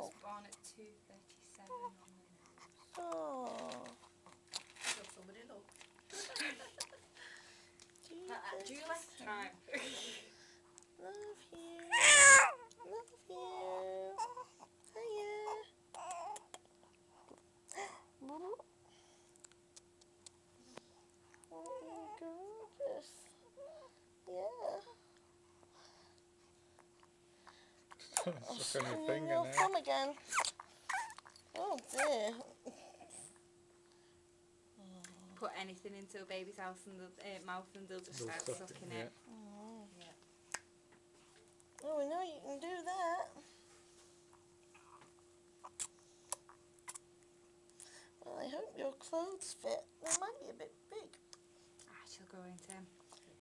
was born at 2:37 on the nose. Oh. Look, somebody look. Do you like time? Love you. Love you. Hiya. Oh, gorgeous. Yeah. Suck on your finger Your now. thumb again. Oh dear. Put anything into a baby's house and mouth and they'll just They'll start suck it, sucking yeah. it. Oh. Yeah. Well, we know you can do that. Well, I hope your clothes fit. They might be a bit big. She'll go into him.